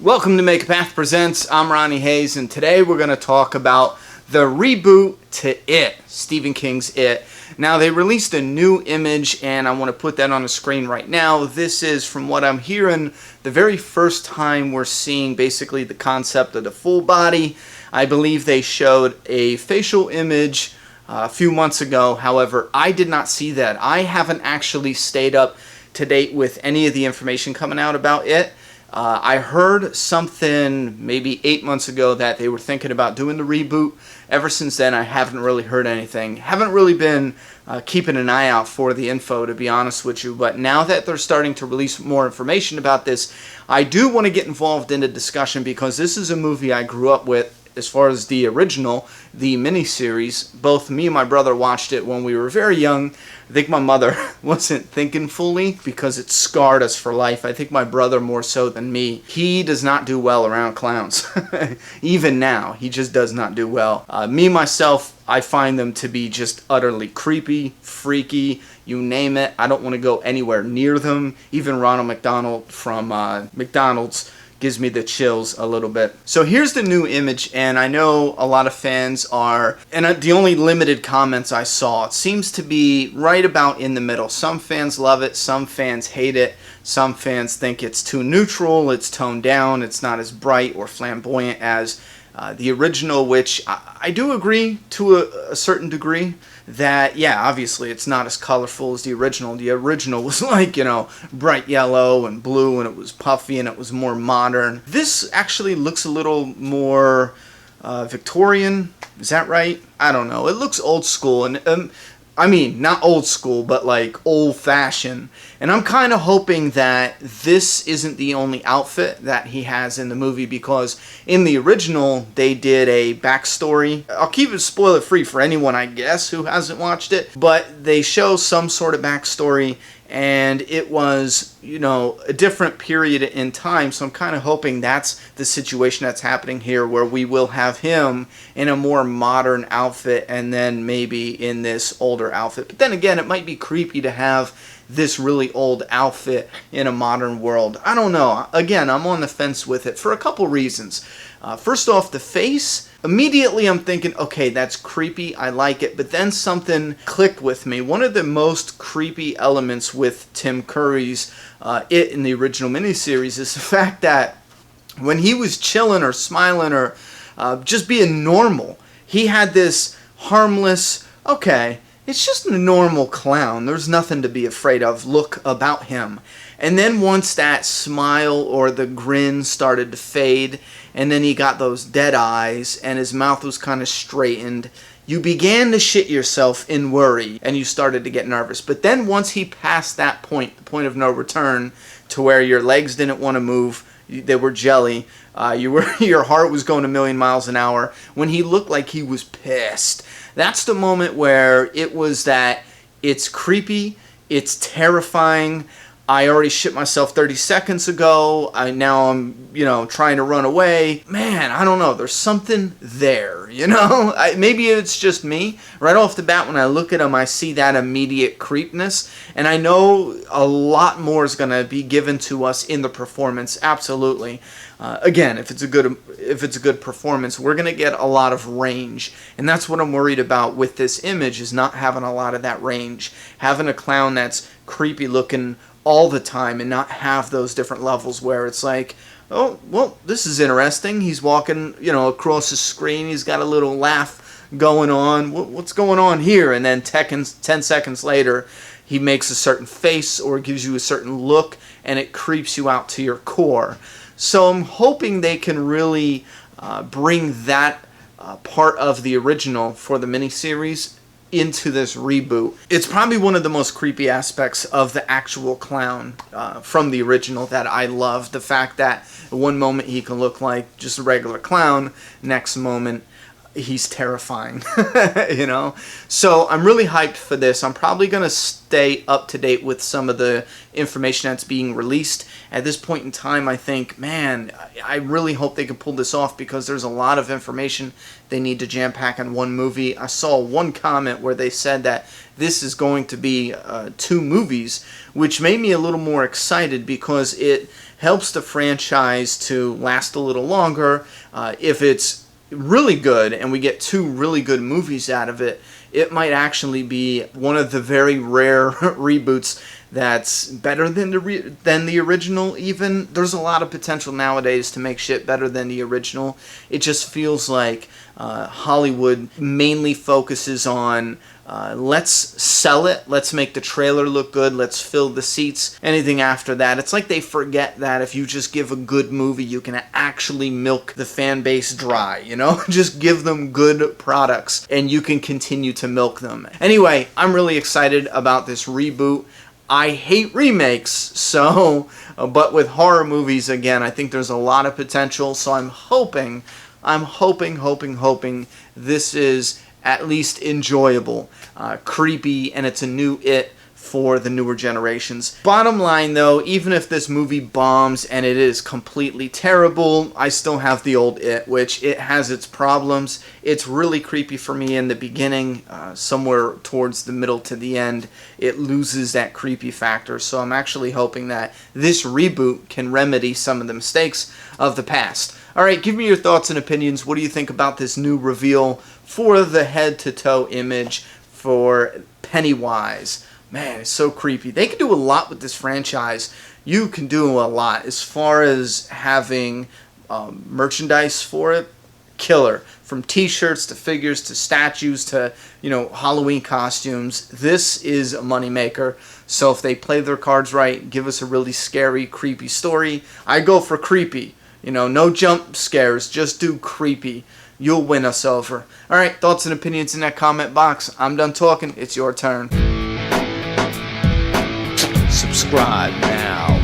Welcome to Make a Path Presents. I'm Ronny Haze, and today we're going to talk about the reboot to It, Stephen King's It. Now, they released a new image, and I want to put that on the screen right now. This is, from what I'm hearing, the very first time we're seeing basically the concept of the full body. I believe they showed a facial image a few months ago. However, I did not see that. I haven't actually stayed up to date with any of the information coming out about it. I heard something maybe 8 months ago that they were thinking about doing the reboot. Ever since then, I haven't really heard anything. Haven't really been keeping an eye out for the info, to be honest with you. But now that they're starting to release more information about this, I do want to get involved in the discussion because this is a movie I grew up with. As far as the original, the miniseries, both me and my brother watched it when we were very young. I think my mother wasn't thinking fully because it scarred us for life. I think my brother more so than me. He does not do well around clowns. Even now, he just does not do well. Me, myself, I find them to be just utterly creepy, freaky, you name it. I don't want to go anywhere near them. Even Ronald McDonald from McDonald's gives me the chills a little bit. So here's the new image, and I know a lot of fans are, and the only limited comments I saw, it seems to be right about in the middle. Some fans love it, some fans hate it, some fans think it's too neutral, it's toned down, it's not as bright or flamboyant as the original, which I do agree to a certain degree that, yeah, obviously it's not as colorful as the original. The original was like, bright yellow and blue, and it was puffy and it was more modern. This actually looks a little more Victorian. Is that right? I don't know. It looks old school, and I mean, not old school, but like old-fashioned. And I'm kind of hoping that this isn't the only outfit that he has in the movie, because in the original, they did a backstory. I'll keep it spoiler-free for anyone, I guess, who hasn't watched it. But they show some sort of backstory, and it was, a different period in time. So I'm kind of hoping that's the situation that's happening here, where we will have him in a more modern outfit and then maybe in this older outfit. But then again, it might be creepy to have this really old outfit in a modern world. I don't know. Again, I'm on the fence with it for a couple reasons. First off, the face. Immediately I'm thinking, okay, that's creepy, I like it, but then something clicked with me. One of the most creepy elements with Tim Curry's It in the original miniseries is the fact that when he was chilling or smiling or just being normal, he had this harmless, okay, it's just a normal clown, there's nothing to be afraid of look about him. And then once that smile or the grin started to fade, and then he got those dead eyes, and his mouth was kind of straightened, you began to shit yourself in worry, and you started to get nervous. But then once he passed that point, the point of no return, to where your legs didn't want to move, they were jelly, your heart was going a million miles an hour, when he looked like he was pissed. That's the moment where it was that it's creepy, it's terrifying. I already shit myself 30 seconds ago. Now I'm, trying to run away. Man, I don't know. There's something there, Maybe it's just me. Right off the bat, when I look at him, I see that immediate creepness. And I know a lot more is going to be given to us in the performance. Absolutely. Again, if it's a good performance, we're going to get a lot of range. And that's what I'm worried about with this image, is not having a lot of that range. Having a clown that's creepy looking all the time and not have those different levels where it's like, oh, well, this is interesting. He's walking, across the screen. He's got a little laugh going on. What's going on here? And then 10 seconds later, he makes a certain face or gives you a certain look, and it creeps you out to your core. So I'm hoping they can really bring that part of the original for the miniseries into this reboot. It's probably one of the most creepy aspects of the actual clown from the original that I love. The fact that one moment he can look like just a regular clown, next moment he's terrifying, So I'm really hyped for this. I'm probably going to stay up to date with some of the information that's being released. At this point in time, I think, man, I really hope they can pull this off, because there's a lot of information they need to jam-pack in one movie. I saw one comment where they said that this is going to be 2 movies, which made me a little more excited, because it helps the franchise to last a little longer. If it's really good and we get 2 really good movies out of it, it might actually be one of the very rare reboots that's better than the original. Even there's a lot of potential nowadays to make shit better than the original. It just feels like Hollywood mainly focuses on let's sell it, let's make the trailer look good, let's fill the seats. Anything after that, it's like they forget that if you just give a good movie, you can actually milk the fan base dry, you know? Just give them good products and you can continue to milk them. Anyway, I'm really excited about this reboot. I hate remakes, so, but with horror movies, again, I think there's a lot of potential, so I'm hoping this is at least enjoyable, creepy, and it's a new It for the newer generations. Bottom line though, even if this movie bombs and it is completely terrible, I still have the old It, which it has its problems. It's really creepy for me in the beginning. Somewhere towards the middle to the end, it loses that creepy factor. So I'm actually hoping that this reboot can remedy some of the mistakes of the past. Alright, give me your thoughts and opinions. What do you think about this new reveal for the head-to-toe image for Pennywise? Man, it's so creepy. They can do a lot with this franchise. You can do a lot as far as having merchandise for it. Killer. From t-shirts to figures to statues to, you know, Halloween costumes. This is a moneymaker. So if they play their cards right, give us a really scary, creepy story. I go for creepy. You know, no jump scares. Just do creepy. You'll win us over. Alright, thoughts and opinions in that comment box. I'm done talking. It's your turn. Subscribe now.